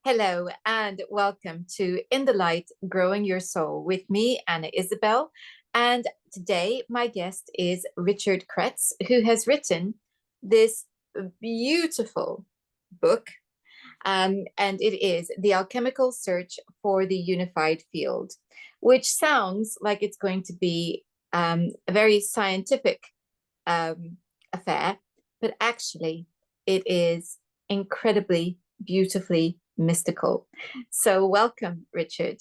Hello and welcome to In the Light, Growing Your Soul with me, Anna Isabel. And today, my guest is Richard Kretz, who has written this beautiful book. And it is The Alchemical Search for the Unified Field, which sounds like it's going to be a very scientific affair, but actually, it is incredibly beautifully mystical. So, welcome, Richard.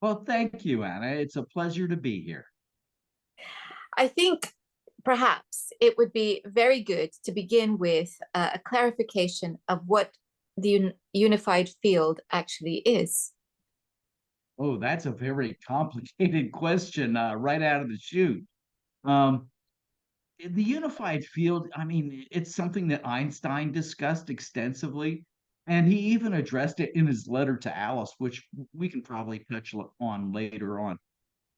Well, thank you, Anna. It's a pleasure to be here. I think perhaps it would be very good to begin with a clarification of what the unified field actually is. Oh, that's a very complicated question right out of the chute. Um, the unified field, I mean, it's something that Einstein discussed extensively, and he even addressed it in his letter to Alice, which we can probably touch on later on.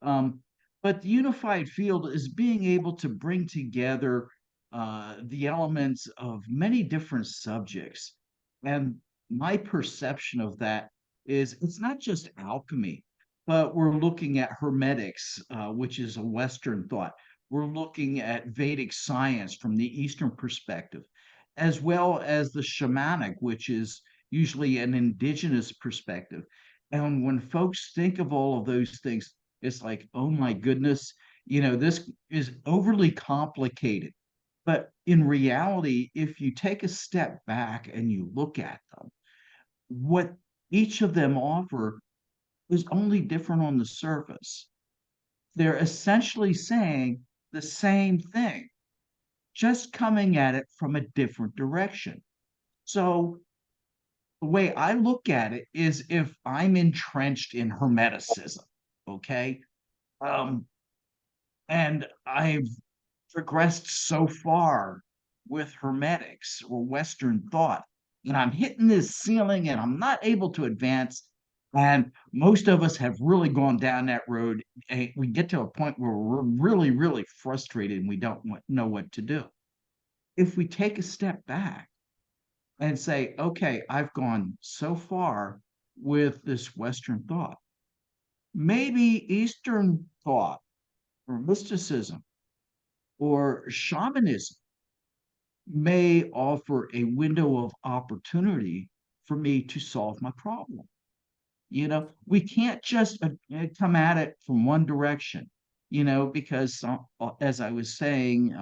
Um, but the unified field is being able to bring together the elements of many different subjects. And my perception of that is it's not just alchemy, but we're looking at hermetics, which is a Western thought. We're looking at Vedic science from the Eastern perspective, as well as the shamanic, which is usually an indigenous perspective. And when folks think of all of those things, it's like, oh my goodness, this is overly complicated. But in reality, if you take a step back and you look at them, what each of them offer is only different on the surface. They're essentially saying the same thing, just coming at it from a different direction. So the way I look at it is if I'm entrenched in hermeticism, okay? Um, and I've progressed so far with hermetics or Western thought, and I'm hitting this ceiling and I'm not able to advance. And most of us have really gone down that road. And we get to a point where we're really, really frustrated and we don't know what to do. If we take a step back and say, okay, I've gone so far with this Western thought, maybe Eastern thought or mysticism or shamanism may offer a window of opportunity for me to solve my problem. We can't just come at it from one direction, because as I was saying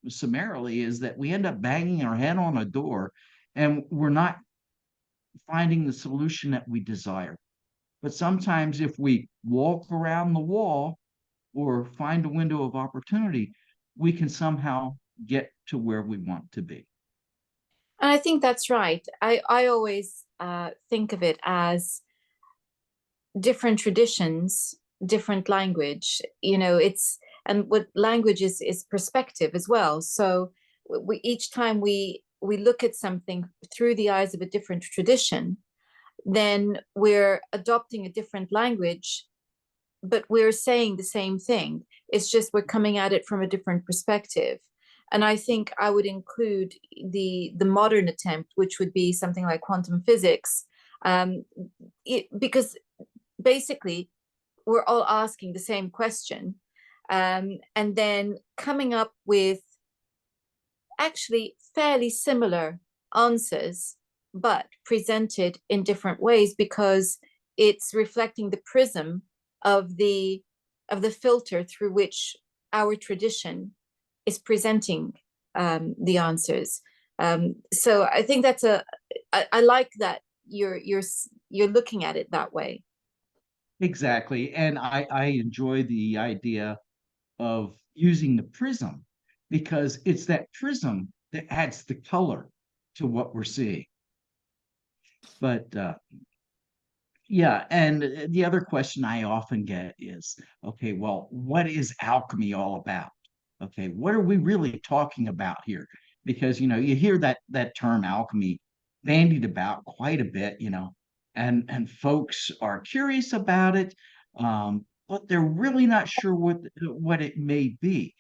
summarily, is that we end up banging our head on a door and we're not finding the solution that we desire. But sometimes if we walk around the wall or find a window of opportunity, we can somehow get to where we want to be. And I think that's right. I always think of it as different traditions, different language. And what language is perspective as well. So we each time we look at something through the eyes of a different tradition, then we're adopting a different language, but we're saying the same thing. It's just we're coming at it from a different perspective. And I think I would include the modern attempt, which would be something like quantum physics, because basically we're all asking the same question, and then coming up with actually fairly similar answers, but presented in different ways because it's reflecting the prism of the filter through which our tradition is presenting the answers. So I think I like that you're looking at it that way. Exactly. And I enjoy the idea of using the prism because it's that prism that adds the color to what we're seeing. But yeah, and the other question I often get is, okay, well, what is alchemy all about? Okay, what are we really talking about here? Because you hear that term alchemy bandied about quite a bit, and folks are curious about it, but they're really not sure what it may be.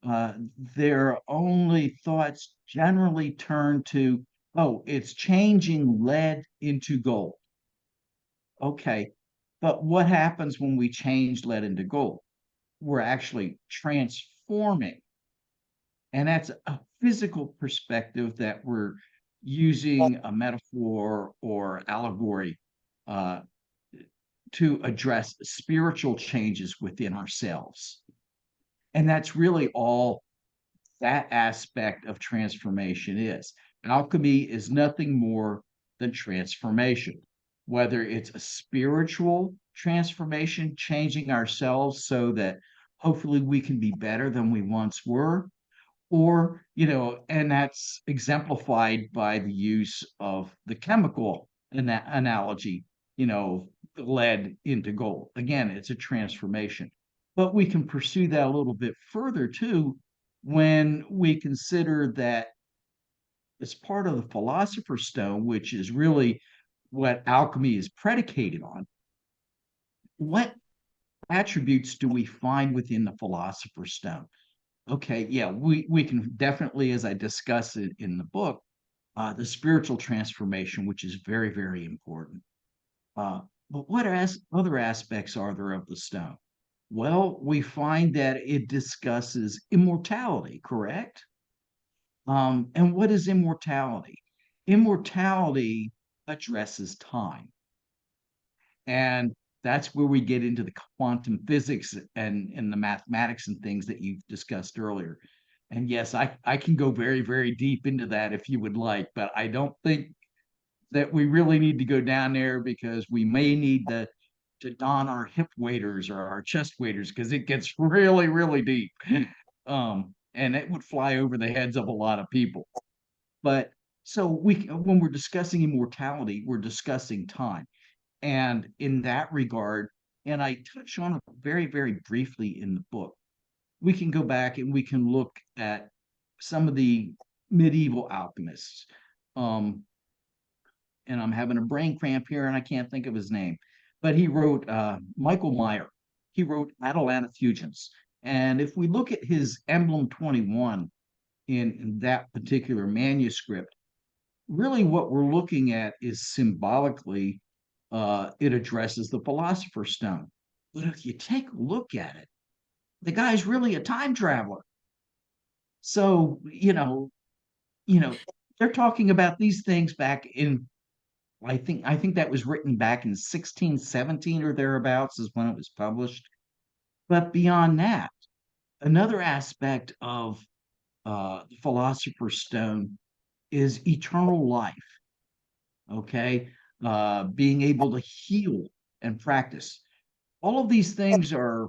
Uh, their only thoughts generally turn to Oh, it's changing lead into gold. Okay. But what happens when we change lead into gold? We're actually transforming. And that's a physical perspective that we're using a metaphor or allegory uh, to address spiritual changes within ourselves. And that's really all that aspect of transformation is. Alchemy is nothing more than transformation, whether it's a spiritual transformation, changing ourselves so that hopefully we can be better than we once were, or, and that's exemplified by the use of the chemical analogy, lead into gold. Again, it's a transformation. But we can pursue that a little bit further too when we consider that as part of the Philosopher's Stone, which is really what alchemy is predicated on. What attributes do we find within the Philosopher's Stone? Okay, yeah, we can definitely, as I discuss it in the book, the spiritual transformation, which is very, very important. Uh, but what other aspects are there of the stone? Well, we find that it discusses immortality, correct? And what is immortality? Immortality addresses time. And that's where we get into the quantum physics and the mathematics and things that you've discussed earlier. And yes, I can go very, very deep into that if you would like, but I don't think that we really need to go down there because we may need to don our hip waders or our chest waders because it gets really, really deep. And it would fly over the heads of a lot of people. But so when we're discussing immortality, we're discussing time. And in that regard, and I touch on it very, very briefly in the book, we can go back and we can look at some of the medieval alchemists. Um, and I'm having a brain cramp here and I can't think of his name, but he wrote Michael Meyer. He wrote Atalanta Fugens. And if we look at his Emblem 21 in that particular manuscript, really what we're looking at is symbolically, it addresses the Philosopher's Stone. But if you take a look at it, the guy's really a time traveler. So, you know, they're talking about these things back in, I think that was written back in 1617 or thereabouts is when it was published. But beyond that, another aspect of the Philosopher's Stone is eternal life. Okay, being able to heal and practice. All of these things are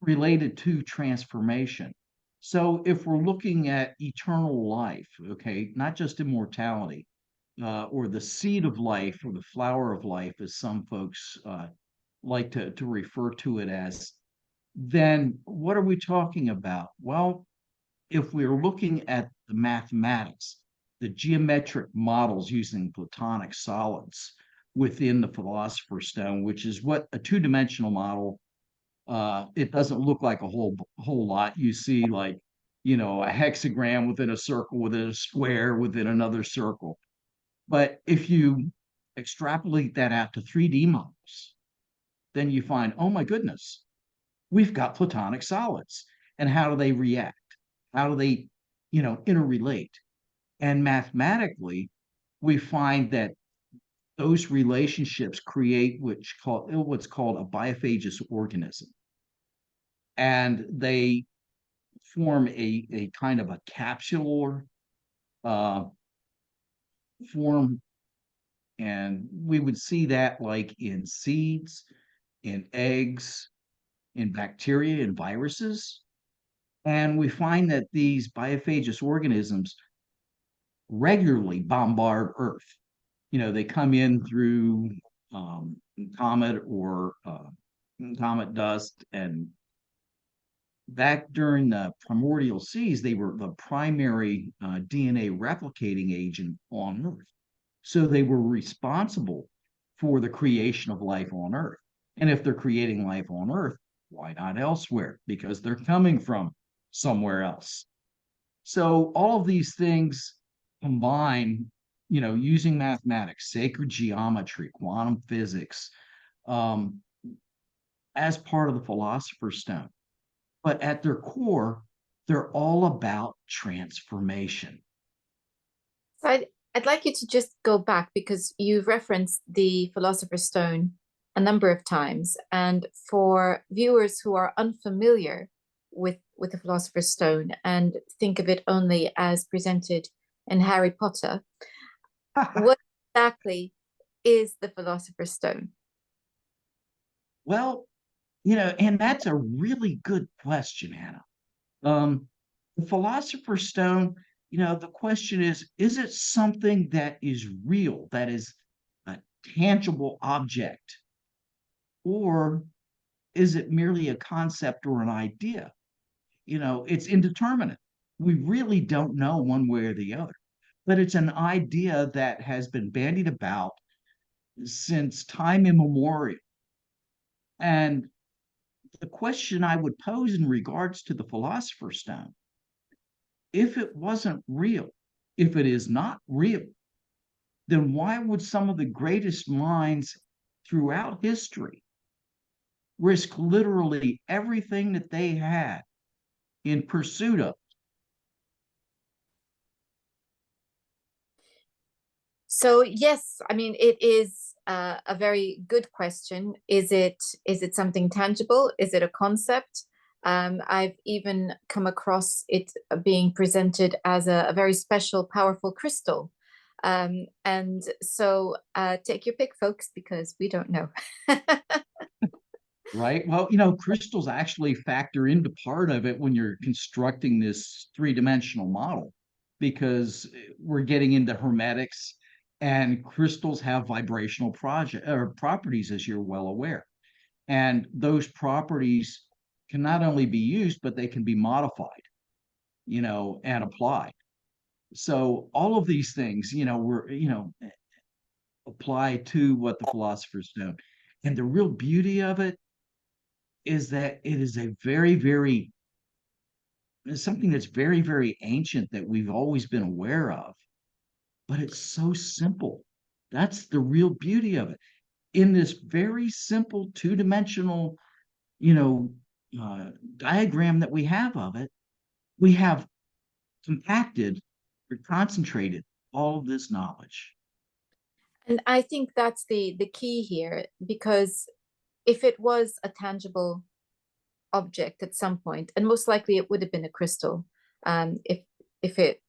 related to transformation. So if we're looking at eternal life, okay, not just immortality, or the seed of life or the flower of life, as some folks like to refer to it as, then what are we talking about? Well, if we're looking at the mathematics, the geometric models using Platonic solids within the Philosopher's Stone, which is what a two-dimensional model, it doesn't look like a whole lot. You see like, a hexagram within a circle, within a square, within another circle. But if you extrapolate that out to 3D models, then you find, oh my goodness, we've got Platonic solids. And how do they react? How do they, interrelate? And mathematically, we find that those relationships create what's called a biphagous organism. And they form a kind of a capsular uh, form. And we would see that like in seeds, in eggs, in bacteria, and viruses. And we find that these biphagous organisms regularly bombard Earth. They come in through um, comet or comet dust. And back during the primordial seas, they were the primary DNA replicating agent on Earth. So they were responsible for the creation of life on Earth. And if they're creating life on Earth, why not elsewhere? Because they're coming from somewhere else. So all of these things combine, using mathematics, sacred geometry, quantum physics, um, as part of the Philosopher's Stone. But at their core, they're all about transformation. So I'd like you to just go back because you've referenced the Philosopher's Stone a number of times. And for viewers who are unfamiliar with the Philosopher's Stone and think of it only as presented in Harry Potter, what exactly is the Philosopher's Stone? Well, and that's a really good question, Anna. Um, the Philosopher's Stone, the question is it something that is real, that is a tangible object, or is it merely a concept or an idea? It's indeterminate. We really don't know one way or the other, but it's an idea that has been bandied about since time immemorial. And the question I would pose in regards to the Philosopher's Stone, if it wasn't real, if it is not real, then why would some of the greatest minds throughout history risk literally everything that they had in pursuit of? So yes, I mean it is a very good question. Is it something tangible? Is it a concept? I've even come across it being presented as a very special, powerful crystal. And so take your pick, folks, because we don't know. Right? Well, crystals actually factor into part of it when you're constructing this three-dimensional model because we're getting into hermetics and crystals have vibrational project or properties, as you're well aware. And those properties can not only be used, but they can be modified, and applied. So all of these things, were, apply to what the Philosopher's Stone. And the real beauty of it is that it is a very, very something that's very, very ancient that we've always been aware of, but it's so simple. That's the real beauty of it. In this very simple two-dimensional, you know, diagram that we have of it, we have compacted or concentrated all of this knowledge. And I think that's the key here, because if it was a tangible object at some point, and most likely it would have been a crystal, if if it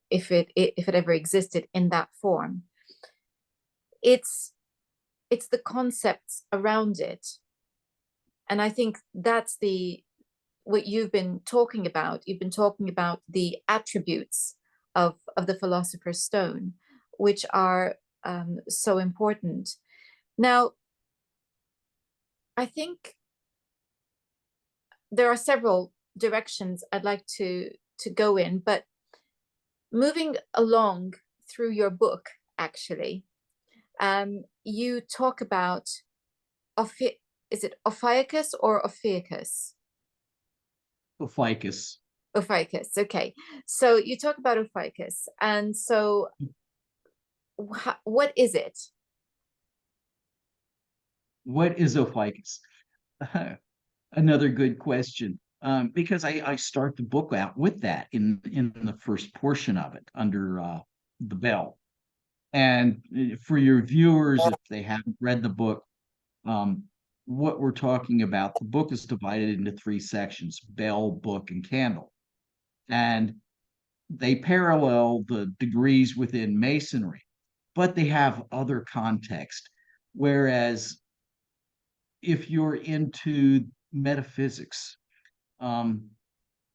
if it ever existed in that form. It's it's the concepts around it, and I think that's the what you've been talking about. You've been talking about the attributes of the Philosopher's Stone, which are so important. Now, I think there are several directions I'd like to go in, but moving along through your book, actually, you talk about is it Ophiuchus or Ophiuchus? The ficus. Ophiuchus. Okay, so you talk about Ophiuchus, and so what is it? What is a ficus? Another good question. Because I start the book out with that in the first portion of it under the bell. And for your viewers, if they haven't read the book, um, what we're talking about, the book is divided into three sections: bell, book, and candle. And they parallel the degrees within masonry, but they have other context. Whereas if you're into metaphysics, um,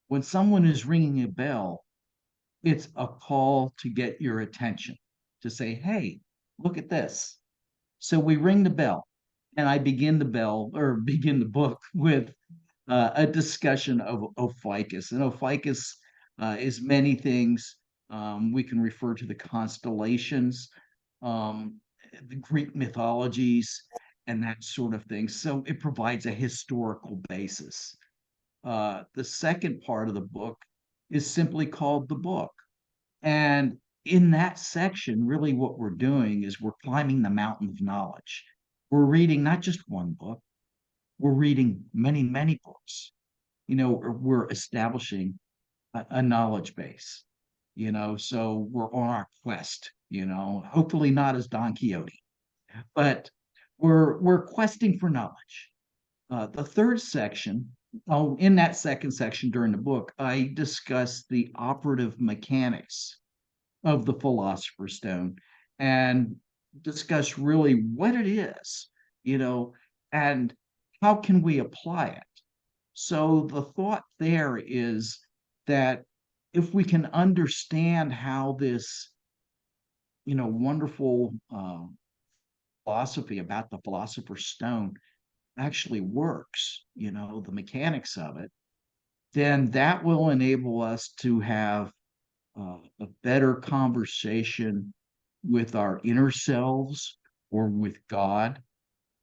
when someone is ringing a bell, it's a call to get your attention, to say, hey, look at this. So we ring the bell, and I begin the bell or begin the book with a discussion of Ophiuchus. And Ophiuchus is many things. We can refer to the constellations, um, the Greek mythologies, and that sort of thing. So it provides a historical basis. The second part of the book is simply called the book. And in that section, really what we're doing is we're climbing the mountain of knowledge. We're reading not just one book, we're reading many, many books. We're establishing a knowledge base, so we're on our quest, hopefully not as Don Quixote, but we're questing for knowledge. The third section, in that second section during the book, I discuss the operative mechanics of the Philosopher's Stone and discuss really what it is, and how can we apply it. So the thought there is that if we can understand how this, wonderful philosophy about the Philosopher's Stone actually works, the mechanics of it, then that will enable us to have a better conversation with our inner selves or with God.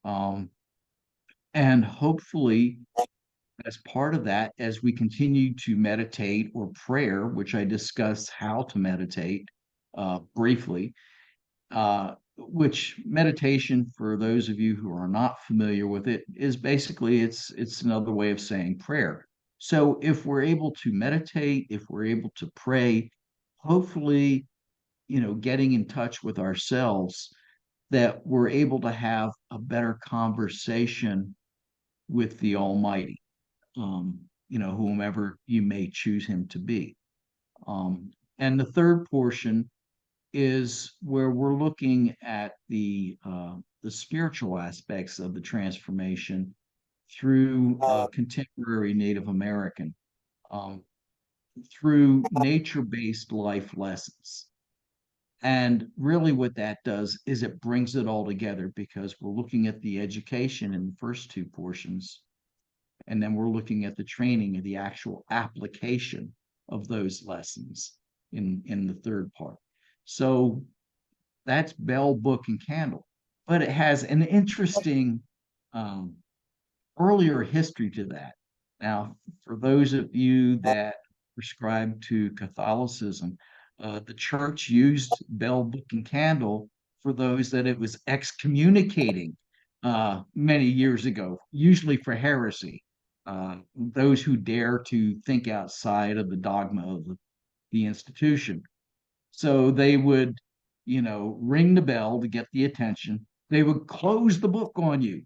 Um, and hopefully, as part of that, as we continue to meditate or prayer, which I discuss how to meditate briefly, which meditation, for those of you who are not familiar with it, is basically it's another way of saying prayer. So if we're able to meditate, if we're able to pray, hopefully, getting in touch with ourselves, that we're able to have a better conversation with the Almighty, whomever you may choose him to be. And the third portion is where we're looking at the spiritual aspects of the transformation through contemporary Native American, um, through nature-based life lessons. And really, what that does is it brings it all together because we're looking at the education in the first two portions, and then we're looking at the training and the actual application of those lessons in the third part. So that's Bell, Book, and Candle. But it has an interesting um, earlier history to that. Now, for those of you that prescribe to Catholicism, the church used Bell, Book, and Candle for those that it was excommunicating many years ago, usually for heresy. Those who dare to think outside of the dogma of the institution. So they would, ring the bell to get the attention. They would close the book on you.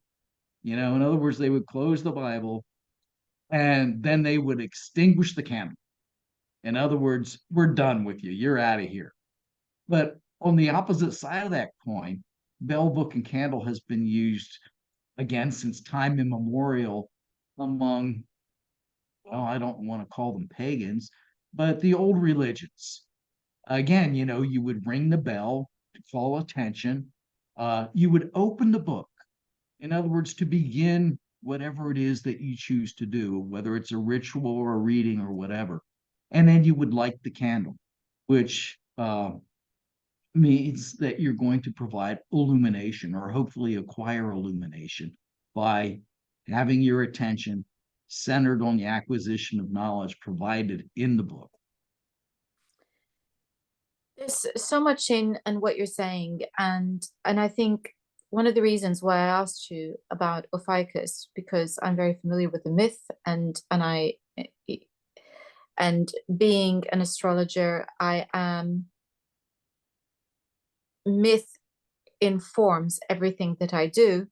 In other words, they would close the Bible and then they would extinguish the candle. In other words, we're done with you. You're out of here. But on the opposite side of that coin, bell, book, and candle has been used again since time immemorial among, well, I don't want to call them pagans, but the old religions. Again, you would ring the bell to call attention. You would open the book. In other words, to begin whatever it is that you choose to do, whether it's a ritual or a reading or whatever. And then you would light the candle, which means that you're going to provide illumination or hopefully acquire illumination by having your attention centered on the acquisition of knowledge provided in the book. There's so much in what you're saying, and I think one of the reasons why I asked you about Ophiuchus, because I'm very familiar with the myth, and being an astrologer, I am myth informs everything that I do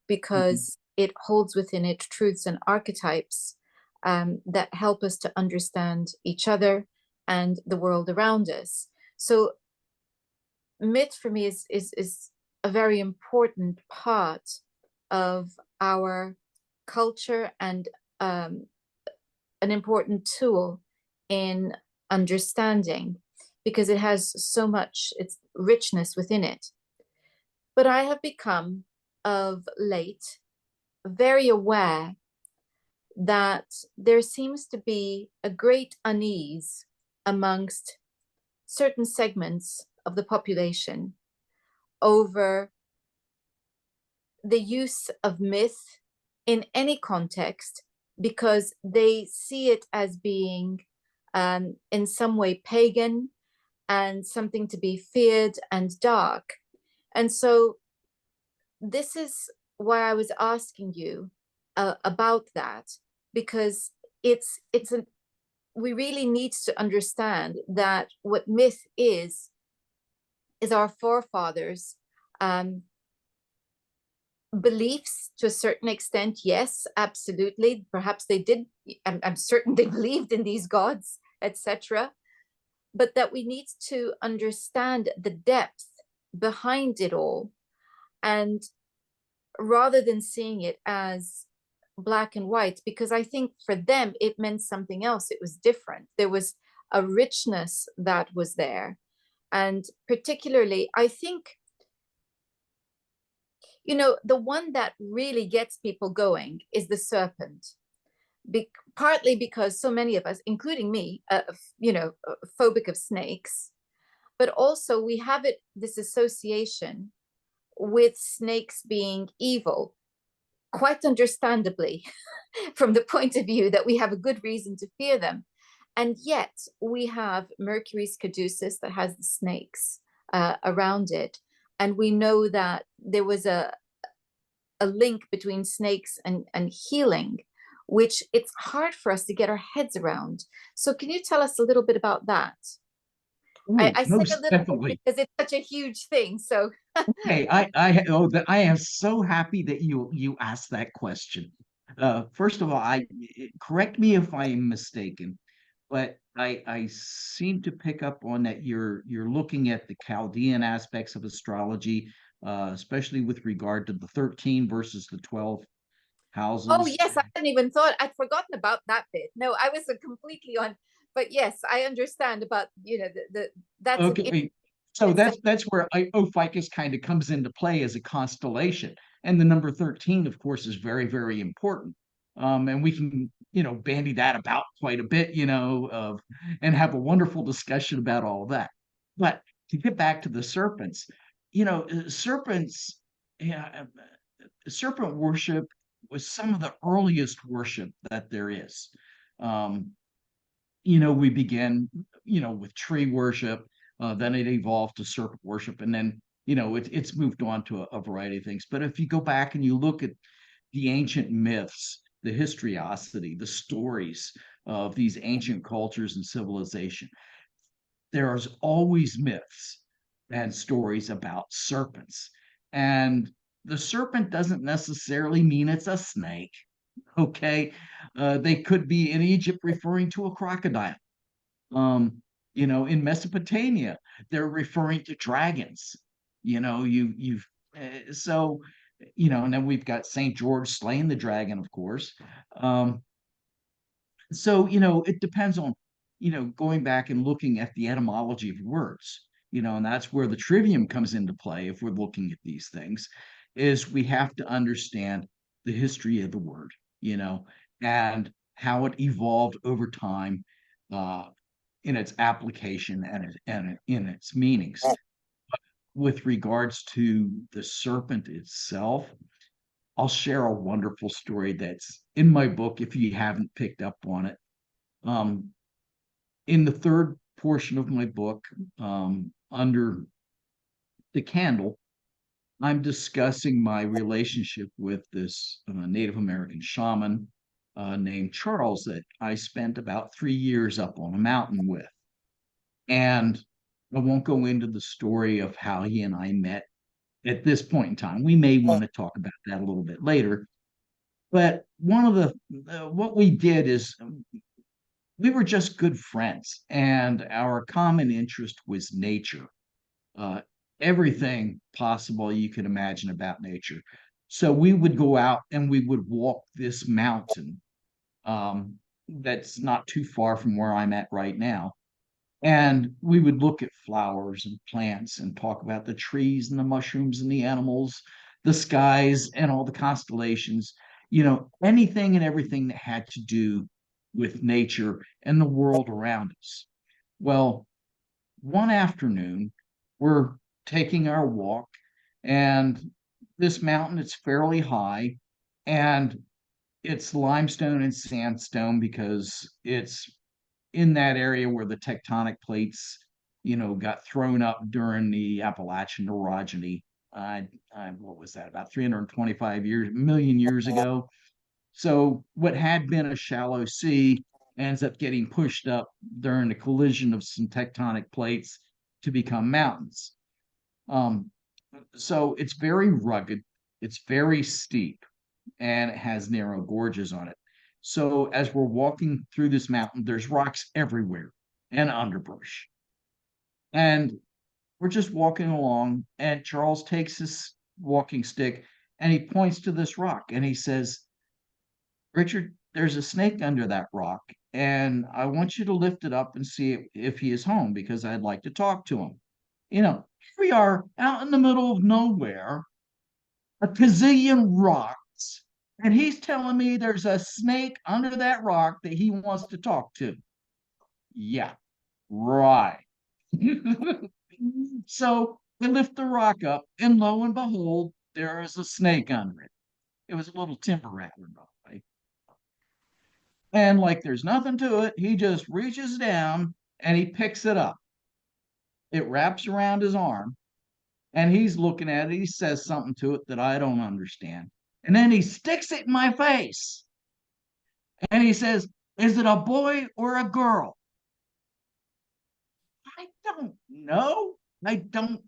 because it holds within it truths and archetypes that help us to understand each other and the world around us. So myth for me is a very important part of our culture and an important tool in understanding because it has so much its richness within it. But I have become of late very aware that there seems to be a great unease amongst certain segments of the population over the use of myth in any context because they see it as being in some way pagan, and something to be feared and dark. And so this is why I was asking you about that, because it's an we really need to understand that what myth is our forefathers um, beliefs to a certain extent. Yes, absolutely. Perhaps they did. I'm certain they believed in these gods, etc. But that we need to understand the depth behind it all, and rather than seeing it as black and white, because I think for them it meant something else. It was different. There was a richness that was there. And particularly, I think, the one that really gets people going is the serpent. Partly because so many of us, including me, phobic of snakes, but also we have this association with snakes being evil, quite understandably, from the point of view that we have a good reason to fear them. And yet we have Mercury's caduceus that has the snakes around it. And we know that there was a link between snakes and healing, which it's hard for us to get our heads around. So can you tell us a little bit about that? Oh, I say a most little bit definitely. because it's such a huge thing. So Hey, I am so happy that you asked that question. First of all, correct me if I'm mistaken, but I seem to pick up on that you're looking at the Chaldean aspects of astrology, especially with regard to the 13 versus the 12 oh houses. yes, I hadn't even thought, I'd forgotten about that bit. No, I was completely on, but yes, I understand about, that's an Okay, so it's that's where Ophiuchus kind of comes into play as a constellation, and the number 13, of course, is very, very important. And we can, bandy that about quite a bit, and have a wonderful discussion about all of that. But to get back to the serpents, serpents, yeah, serpent worship was some of the earliest worship that there is. Um, we began, with tree worship, then it evolved to serpent worship, and then, it's moved on to a variety of things. But if you go back and you look at the ancient myths, the historiosity, the stories of these ancient cultures and civilization, there's always myths and stories about serpents. And the serpent doesn't necessarily mean it's a snake. Okay. They could be in Egypt referring to a crocodile. In Mesopotamia, they're referring to dragons. You've so and then we've got Saint George slaying the dragon, of course. So it depends on going back and looking at the etymology of words. And that's where the trivium comes into play. If we're looking at these things, is we have to understand the history of the word, and how it evolved over time, uh, in its application and in its meanings. With regards to the serpent itself, I'll share a wonderful story that's in my book if you haven't picked up on it. Um, in the third portion of my book, under the candle, I'm discussing my relationship with this Native American shaman named Charles that I spent about 3 years up on a mountain with. And I won't go into the story of how he and I met at this point in time. We may want to talk about that a little bit later. But one of what we did is we were just good friends, and our common interest was nature, uh, everything possible you could imagine about nature. So we would go out and we would walk this mountain, that's not too far from where I'm at right now. And we would look at flowers and plants and talk about the trees and the mushrooms and the animals, the skies and all the constellations, anything and everything that had to do with nature and the world around us. Well, one afternoon, we're taking our walk, and this mountain, it's fairly high, and it's limestone and sandstone because it's in that area where the tectonic plates got thrown up during the Appalachian orogeny. What was that? About 325 million years ago. So what had been a shallow sea ends up getting pushed up during the collision of some tectonic plates to become mountains. Um, so it's very rugged, it's very steep, and it has narrow gorges on it. So as we're walking through this mountain, there's rocks everywhere and underbrush. And we're just walking along, and Charles takes his walking stick and he points to this rock and he says, Richard, there's a snake under that rock, and I want you to lift it up and see if he is home because I'd like to talk to him. Here we are out in the middle of nowhere, a gazillion rocks, and he's telling me there's a snake under that rock that he wants to talk to. Yeah, right. So we lift the rock up, and lo and behold, there is a snake under it. It was a little timber rattler, by the way. And like there's nothing to it, he just reaches down and he picks it up. It wraps around his arm and he's looking at it. He says something to it that I don't understand. And then he sticks it in my face and he says, Is it a boy or a girl? I don't know. I don't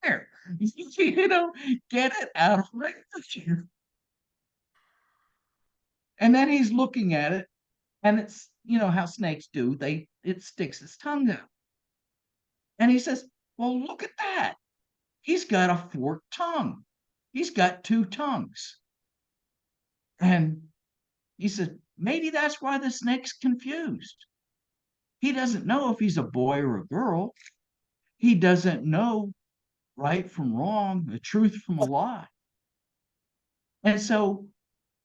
care. Get it out of my picture. And then he's looking at it, and it's how snakes do. It sticks its tongue out. And he says, Well, look at that. He's got a forked tongue. He's got two tongues. And he said, Maybe that's why the snake's confused. He doesn't know if he's a boy or a girl. He doesn't know right from wrong, the truth from a lie. And so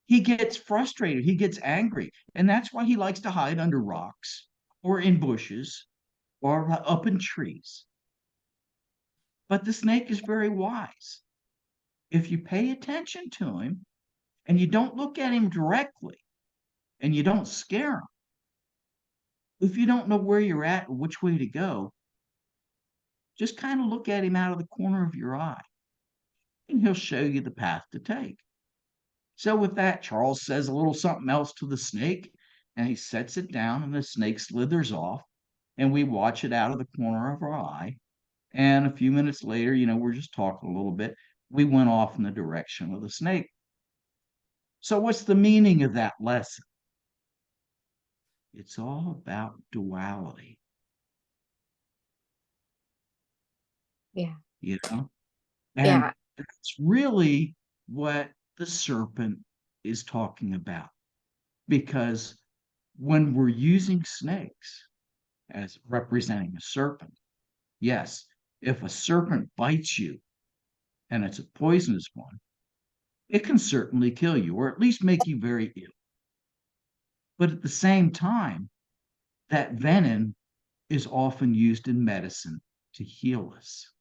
he gets frustrated, he gets angry. And that's why he likes to hide under rocks or in bushes or up in trees. But the snake is very wise. If you pay attention to him and you don't look at him directly and you don't scare him, if you don't know where you're at or which way to go, just kind of look at him out of the corner of your eye and he'll show you the path to take. So, with that, Charles says a little something else to the snake and he sets it down, and the snake slithers off. And we watch it out of the corner of our eye. And a few minutes later, we're just talking a little bit. We went off in the direction of the snake. So, what's the meaning of that lesson? It's all about duality. Yeah. And Yeah. that's really what the serpent is talking about. Because when we're using snakes as representing a serpent, yes, if a serpent bites you and it's a poisonous one, it can certainly kill you or at least make you very ill. But at the same time, that venom is often used in medicine to heal us.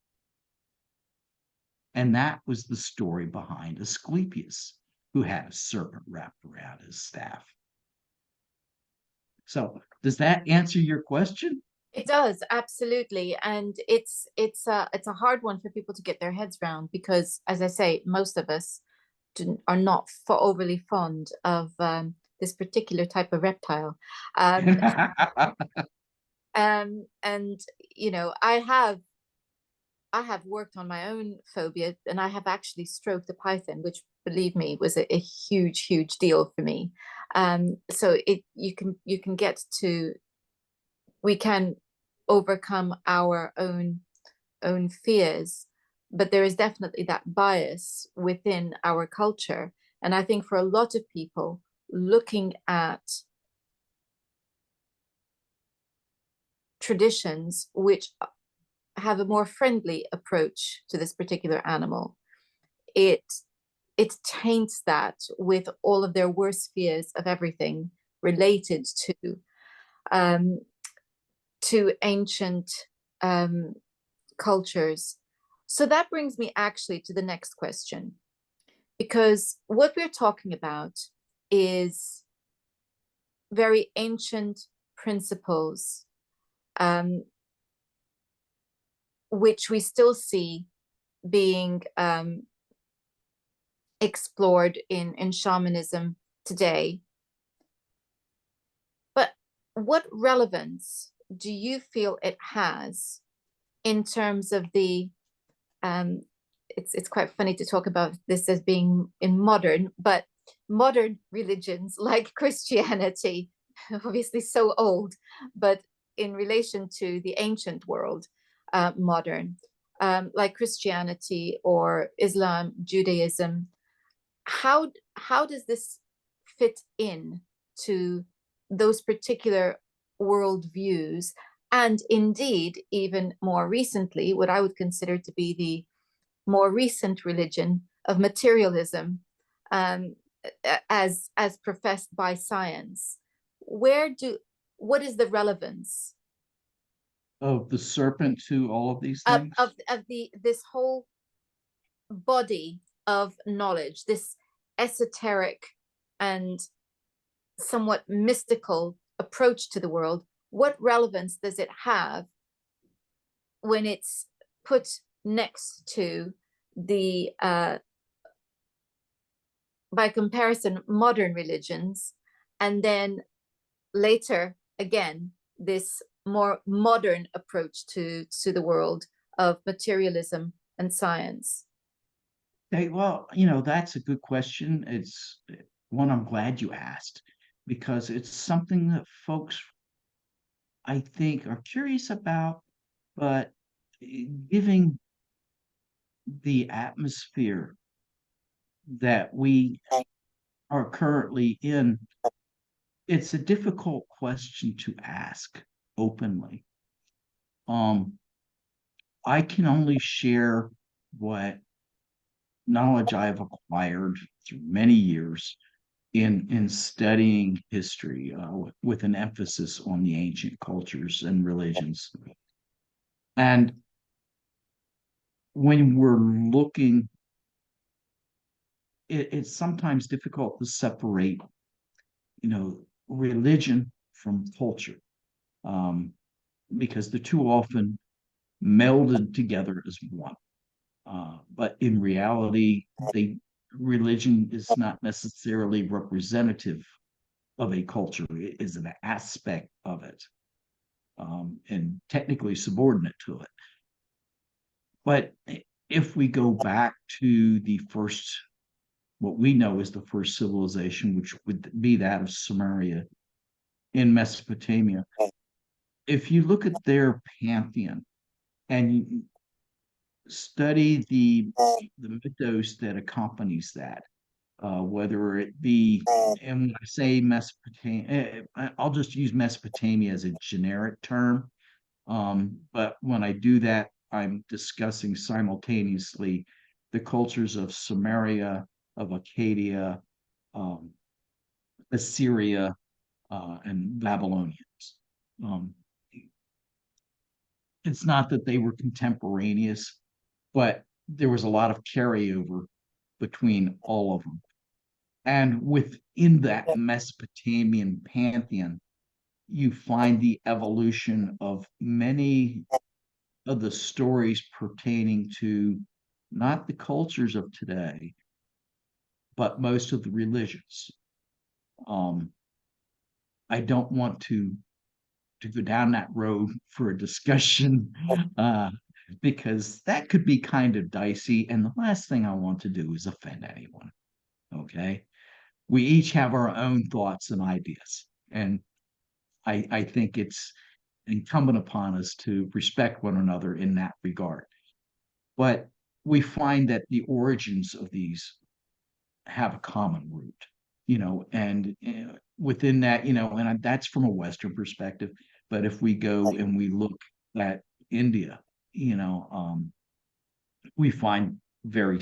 And that was the story behind Asclepius, who had a serpent wrapped around his staff. So, does that answer your question? It does, absolutely. And it's a hard one for people to get their heads around because, as I say, most of us are not overly fond of this particular type of reptile. Um, and I have worked on my own phobia, and I have actually stroked a python, which, believe me, was a huge, huge deal for me. So you can get to we can overcome our own fears, but there is definitely that bias within our culture. And I think for a lot of people, looking at traditions which have a more friendly approach to this particular animal, it it taints that with all of their worst fears of everything related um, to ancient um, cultures. So that brings me actually to the next question, because what we're talking about is very ancient principles, um, which we still see being explored in shamanism today. But what relevance do you feel it has in terms of the it's quite funny to talk about this as being in modern, but modern religions like Christianity, obviously so old, but in relation to the ancient world, modern, like Christianity or Islam, Judaism, how does this fit in to those particular worldviews? And indeed, even more recently, what I would consider to be the more recent religion of materialism, um, as professed by science. Where do what is the relevance Of the serpent to all of these of things? the this whole body of knowledge, this esoteric and somewhat mystical approach to the world? What relevance does it have when it's put next to the by comparison modern religions, and then later again this more modern approach to the world of materialism and science? Hey, well, that's a good question. It's one I'm glad you asked because it's something that folks, I think, are curious about, but giving the atmosphere that we are currently in, it's a difficult question to ask openly. Um, I can only share what knowledge I've acquired through many years in studying history, with an emphasis on the ancient cultures and religions. And when we're looking, it's sometimes difficult to separate, religion from culture, um, because they're too often melded together as one. But in reality, religion is not necessarily representative of a culture. It is an aspect of it, and technically subordinate to it. But if we go back to the first, what we know is the first civilization, which would be that of Sumeria in Mesopotamia, if you look at their pantheon and you study the mythos that accompanies that, whether it be, and when I say Mesopotamia, I'll just use Mesopotamia as a generic term. But when I do that, I'm discussing simultaneously the cultures of Sumeria, of Acadia, um, Assyria, and Babylonians. Um, it's not that they were contemporaneous, but there was a lot of carryover between all of them. And within that Mesopotamian pantheon, you find the evolution of many of the stories pertaining to not the cultures of today, but most of the religions. Um, I don't want to go down that road for a discussion, uh, because that could be kind of dicey. And the last thing I want to do is offend anyone. Okay. We each have our own thoughts and ideas. And I think it's incumbent upon us to respect one another in that regard. But we find that the origins of these have a common root, and within that, and that's from a Western perspective. But if we go and we look at India, we find very,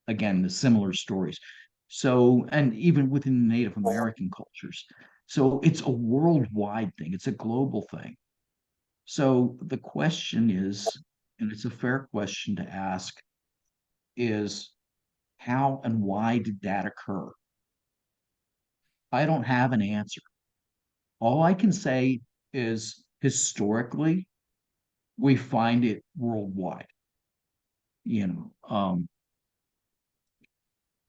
again, the similar stories. So, and even within the Native American cultures. So it's a worldwide thing, it's a global thing. So the question is, and it's a fair question to ask, is how and why did that occur? I don't have an answer. All I can say is historically, we find it worldwide. You know,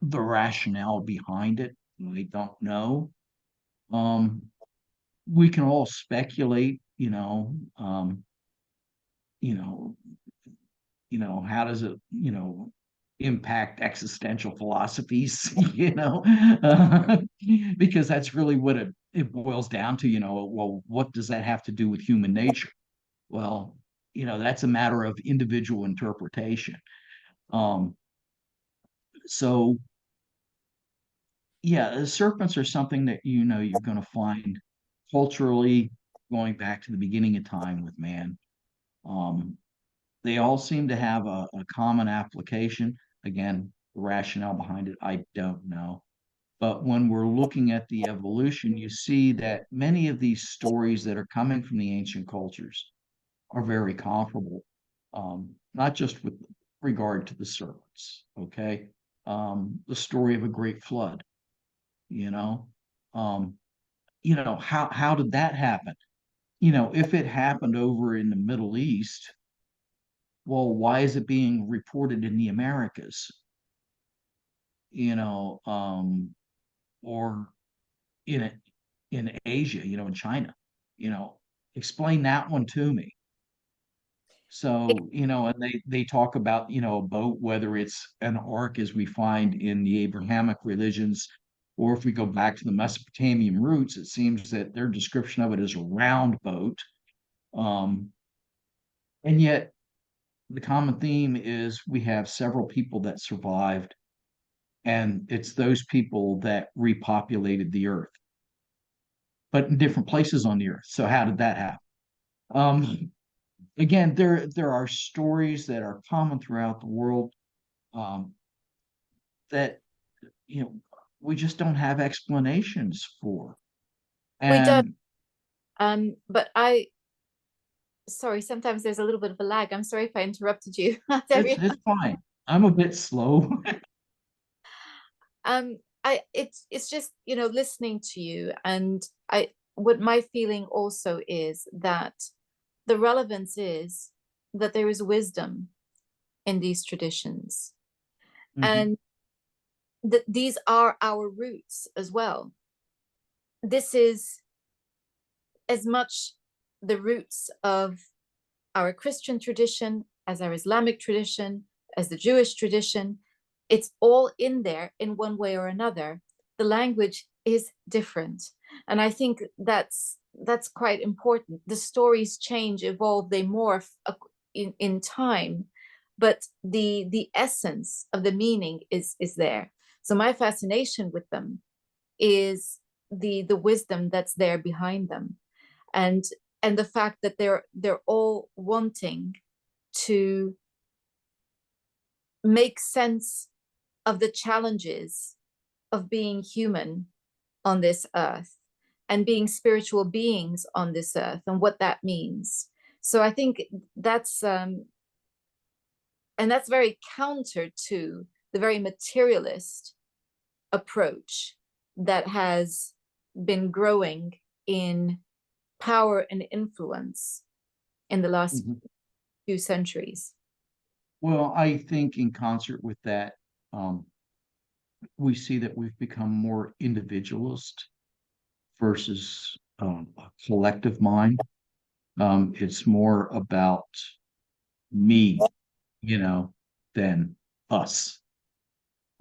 the rationale behind it, we don't know. Um, we can all speculate, you know, how does it, impact existential philosophies, because that's really what it boils down to, well, what does that have to do with human nature? Well, that's a matter of individual interpretation. Um, so yeah, serpents are something that you're going to find culturally going back to the beginning of time with man. Um, they all seem to have a common application. Again, the rationale behind it, I don't know. But when we're looking at the evolution, you see that many of these stories that are coming from the ancient cultures are very comparable, not just with regard to the serpents, okay? The story of a great flood, you know, um, how did that happen? If it happened over in the Middle East, well, why is it being reported in the Americas? You know, or in in Asia, in China, you know, explain that one to me. So, and they talk about, a boat, whether it's an ark as we find in the Abrahamic religions, or if we go back to the Mesopotamian roots, it seems that their description of it is a round boat. Um, and yet the common theme is we have several people that survived, and it's those people that repopulated the earth, but in different places on the earth. So how did that happen? Again, there are stories that are common throughout the world, um, that you know we just don't have explanations for. We don't. And But I sorry, sometimes there's a little bit of a lag. I'm sorry if I interrupted you. it's fine. I'm a bit slow. It's just, listening to you, and I what my feeling also is that the relevance is that there is wisdom in these traditions, Mhm, and that these are our roots as well. This is as much the roots of our Christian tradition as our Islamic tradition, as the Jewish tradition. It's all in there in one way or another. The language is different. And I think that's quite important. The stories change, evolve, they morph in time, but the essence of the meaning is there. So my fascination with them is the wisdom that's there behind them, and the fact that they're all wanting to make sense of the challenges of being human on this earth and being spiritual beings on this earth and what that means. So I think that's and that's very counter to the very materialist approach that has been growing in power and influence in the last mhm. few centuries. Well, I think in concert with that, um, we see that we've become more individualist versus a collective mind. It's more about me, you know, than us.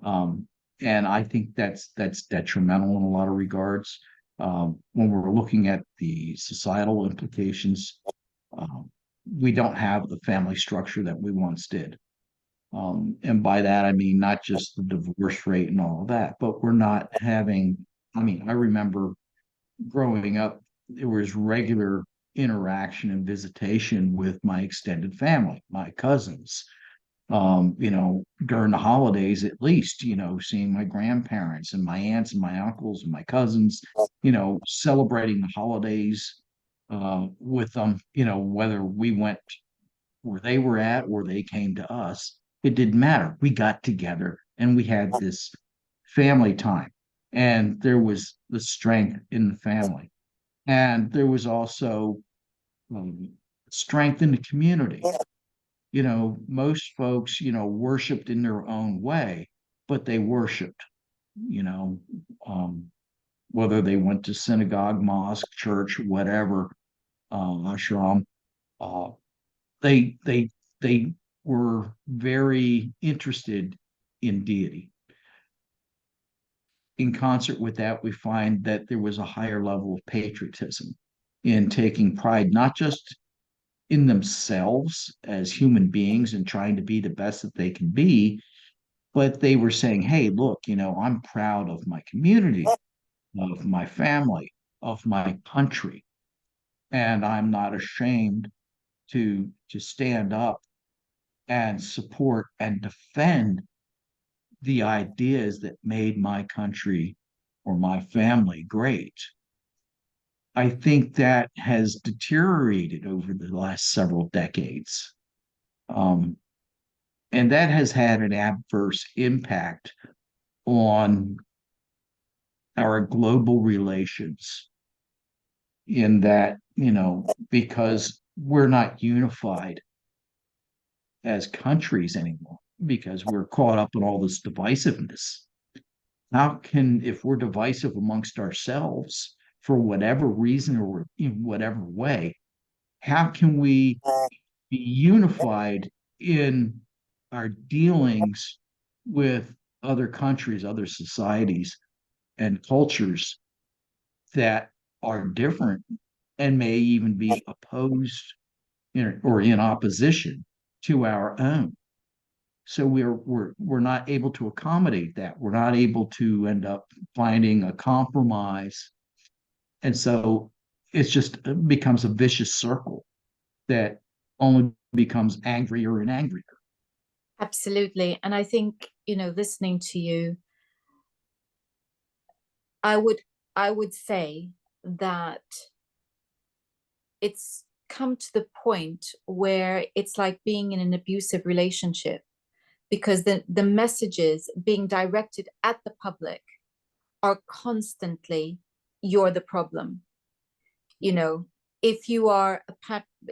Um, and I think that's detrimental in a lot of regards. When we're looking at the societal implications, um, we don't have the family structure that we once did. And by that, I mean not just the divorce rate and all of that, but we're not having, I mean, I remember growing up, there was regular interaction and visitation with my extended family, my cousins, during the holidays at least, seeing my grandparents and my aunts and my uncles and my cousins, celebrating the holidays with them, whether we went where they were at or they came to us, it didn't matter. We got together and we had this family time, and there was the strength in the family. And there was also um, strengthen the community. Most folks, worshiped in their own way, but they worshiped, you know, um, whether they went to synagogue, mosque, church, whatever, ashram, uh, they they were very interested in deity. In concert with that, we find that there was a higher level of patriotism in taking pride, not just in themselves as human beings and trying to be the best that they can be, but they were saying, hey, look, I'm proud of my community, of my family, of my country, and I'm not ashamed to stand up and support and defend the ideas that made my country or my family great. I think that has deteriorated over the last several decades. Um, and that has had an adverse impact on our global relations in that, because we're not unified as countries anymore, because we're caught up in all this divisiveness. How can, if we're divisive amongst ourselves for whatever reason or in whatever way, how can we be unified in our dealings with other countries, other societies, and cultures that are different and may even be opposed or in opposition to our own? So we're not able to accommodate that. We're not able to end up finding a compromise, and so it's just it becomes a vicious circle that only becomes angrier and angrier. Absolutely. And I think, listening to you, I would I would say that it's come to the point where it's like being in an abusive relationship, because the messages being directed at the public are constantly, you're the problem. You know, if you are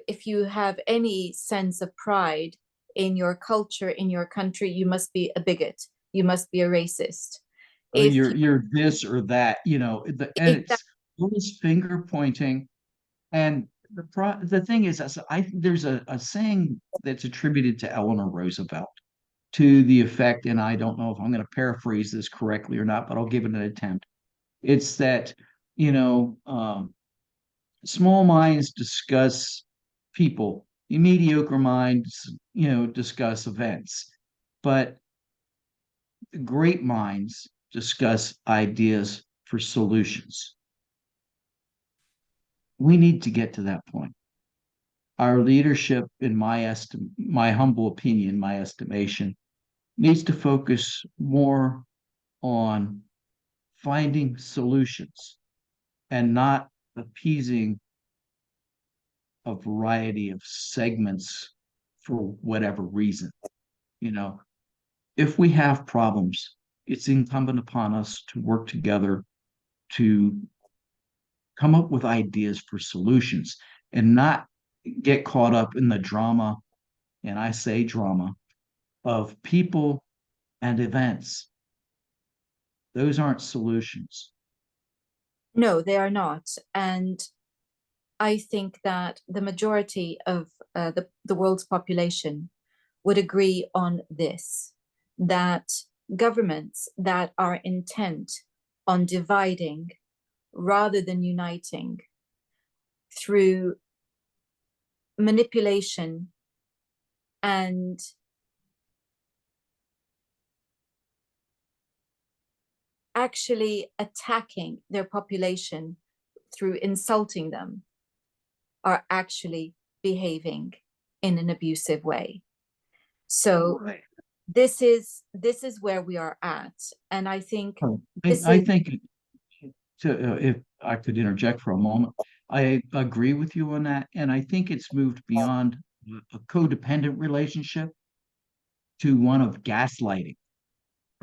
if you have any sense of pride in your culture, in your country, you must be a bigot, you must be a racist. If you You're this or that, and exactly. it's all this finger pointing. And the thing is, there's a saying that's attributed to Eleanor Roosevelt to the effect, and I don't know if I'm going to paraphrase this correctly or not, but I'll give it an attempt. It's that, you know, um, small minds discuss people, mediocre minds, discuss events, but great minds discuss ideas for solutions. We need to get to that point. Our leadership, in my humble opinion, my estimation, needs to focus more on finding solutions and not appeasing a variety of segments for whatever reason. You know, if we have problems, it's incumbent upon us to work together to come up with ideas for solutions and not get caught up in the drama, and I say drama, of people and events. Those aren't solutions. No, they are not. And I think that the majority of the world's population would agree on this, that governments that are intent on dividing rather than uniting through manipulation and actually attacking their population through insulting them are actually behaving in an abusive way. So Right. this is where we are at, and I think this I is think, if I could interject for a moment, I agree with you on that. And I think it's moved beyond a codependent relationship to one of gaslighting.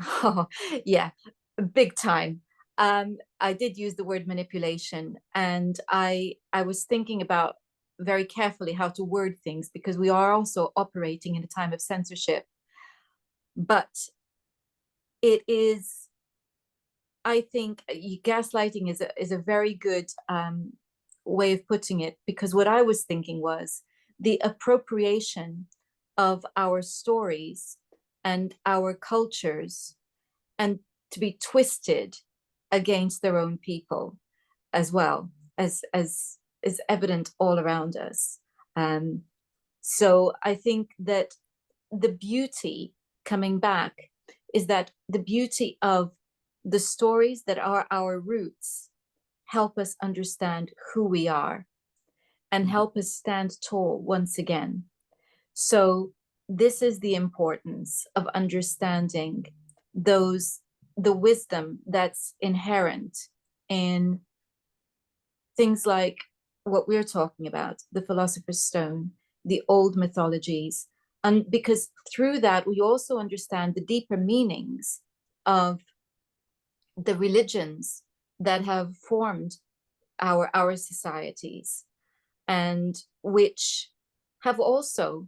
oh, yeah, big time. I did use the word manipulation, and I was thinking about very carefully how to word things because we are also operating in a time of censorship. But it is, I think, gaslighting is a very good way of putting it, because what I was thinking was the appropriation of our stories and our cultures, and to be twisted against their own people as well, as is evident all around us. Um, so I think that the beauty, coming back, is that the beauty of the stories that are our roots help us understand who we are and help us stand tall once again. So this is the importance of understanding those the wisdom that's inherent in things like what we're talking about, the Philosopher's Stone, the old mythologies. And because through that, we also understand the deeper meanings of the religions that have formed our societies, and which have also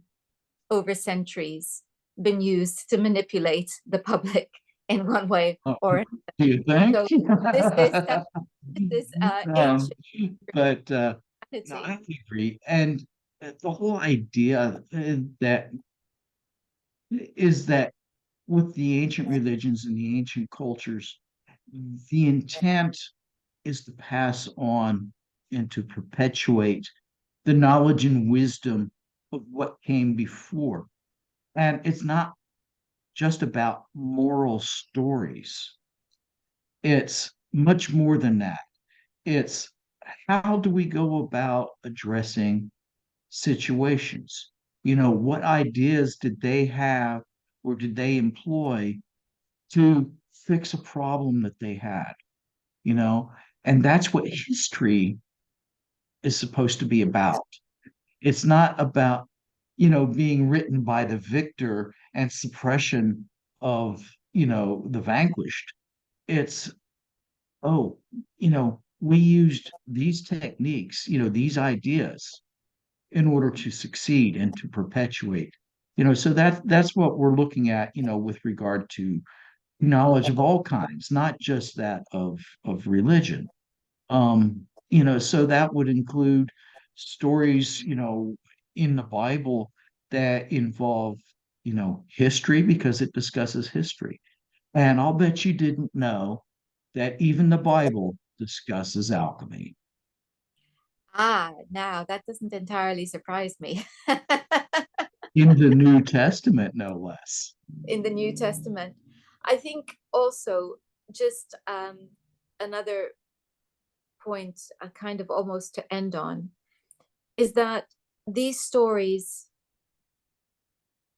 over centuries been used to manipulate the public in one way Oh, or another. do you think? So this is Um, ancient but no, humanity. I agree. And the whole idea that is that with the ancient religions and the ancient cultures, the intent is to pass on and to perpetuate the knowledge and wisdom of what came before. And it's not just about moral stories, it's much more than that. It's how do we go about addressing situations? You know, what ideas did they have or did they employ to fix a problem that they had? You know, and that's what history is supposed to be about. It's not about, being written by the victor and suppression of, the vanquished. It's, oh, we used these techniques, these ideas in order to succeed and to perpetuate. So that's what we're looking at, with regard to knowledge of all kinds, not just that of religion. So that would include stories, in the Bible that involve, history because it discusses history. And I'll bet you didn't know that even the Bible discusses alchemy. Now that doesn't entirely surprise me. In the New Testament, no less. In the New Testament, I think also just another point, kind of almost to end on, is that these stories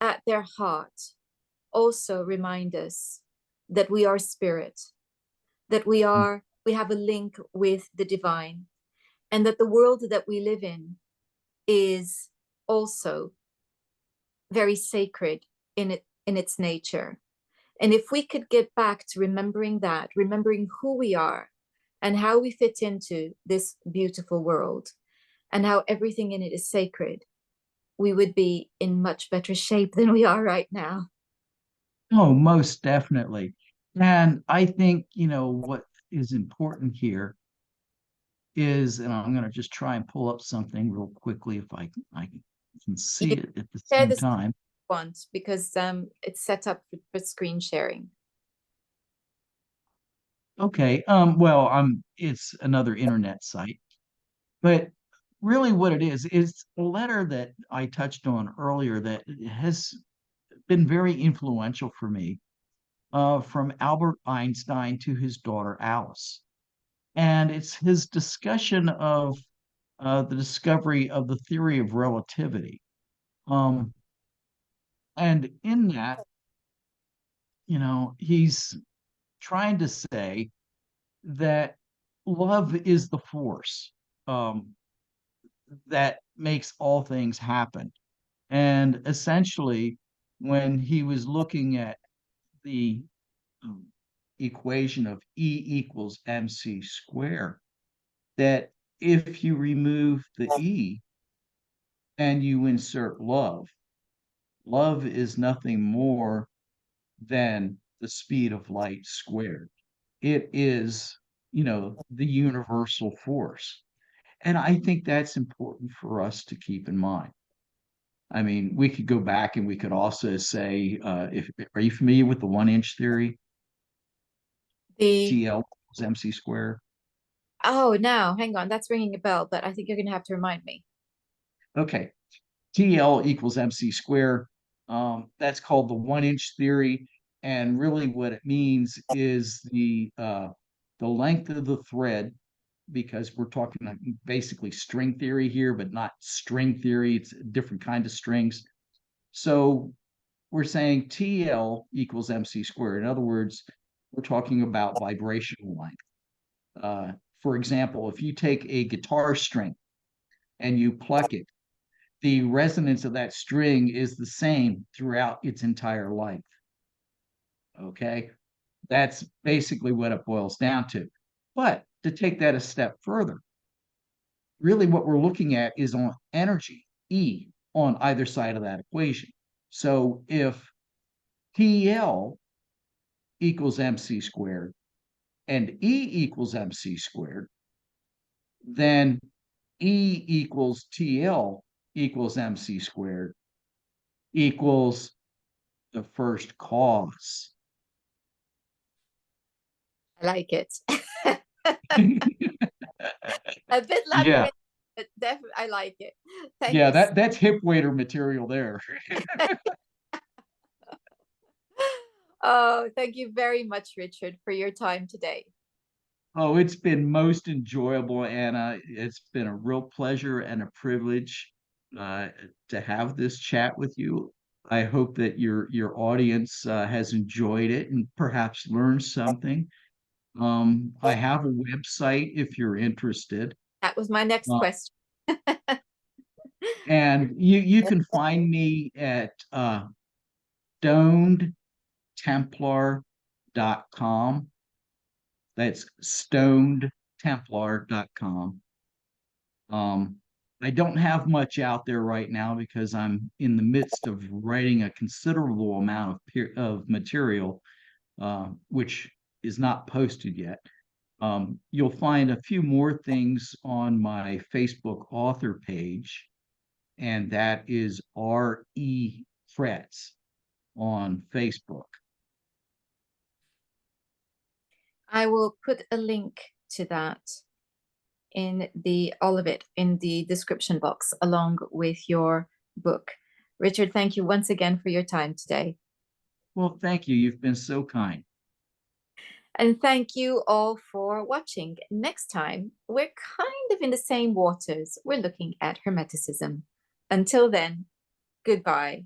at their heart also remind us that we are spirit, that we have a link with the divine, and that the world that we live in is also very sacred in its nature. And if we could get back to remembering that, remembering who we are and how we fit into this beautiful world and how everything in it is sacred, we would be in much better shape than we are right now. Oh, most definitely. And I think, what is important here is, and I'm going to just try and pull up something real quickly if I can see You it at the share same this time. want because it's set up for screen sharing. Okay. Well, it's another internet site, but really what it is a letter that I touched on earlier that has been very influential for me, from Albert Einstein to his daughter Alice. And it's his discussion of the discovery of the theory of relativity. Um, and in that, he's trying to say that love is the force, um, that makes all things happen. And essentially, when he was looking at the um, equation of E equals mc squared, that if you remove the E, and you insert love. Love is nothing more than the speed of light squared. It is, the universal force. And I think that's important for us to keep in mind. I mean, we could go back and we could also say, if are you familiar with the 1 inch theory? The TL equals MC squared. Oh, now hang on, that's ringing a bell, but I think you're gonna have to remind me. Okay, TL equals MC squared. That's called the 1 inch theory. And really what it means is the length of the thread, because we're talking like basically string theory here, but not string theory. It's a different kind of strings. So we're saying TL equals MC squared. In other words, we're talking about vibrational length. For example, if you take a guitar string and you pluck it, the resonance of that string is the same throughout its entire life. Okay. That's basically what it boils down to. But to take that a step further, really what we're looking at is on energy, E, on either side of that equation. So if TL equals MC squared and E equals MC squared, then E equals TL equals MC squared equals the first cause. I like it. A bit Yeah, labyrinth, but definitely I like it. Thank yeah, you. that's hip waiter material there. Oh, thank you very much, Richard, for your time today. Oh, it's been most enjoyable, Anna. It's been a real pleasure and a privilege uh, to have this chat with you. I hope that your audience has enjoyed it and perhaps learned something. I have a website if you're interested, That was my next uh, question. and you can find me at stonedtemplar.com. That's stonedtemplar.com. I don't have much out there right now because I'm in the midst of writing a considerable amount of material, which is not posted yet. You'll find a few more things on my Facebook author page, and that is R.E. Kretz on Facebook. I will put a link to that in all of it in the description box along with your book. Richard, thank you once again for your time today. Well, thank you. You've been so kind. And thank you all for watching. Next time, we're kind of in the same waters. We're looking at Hermeticism. Until then, goodbye.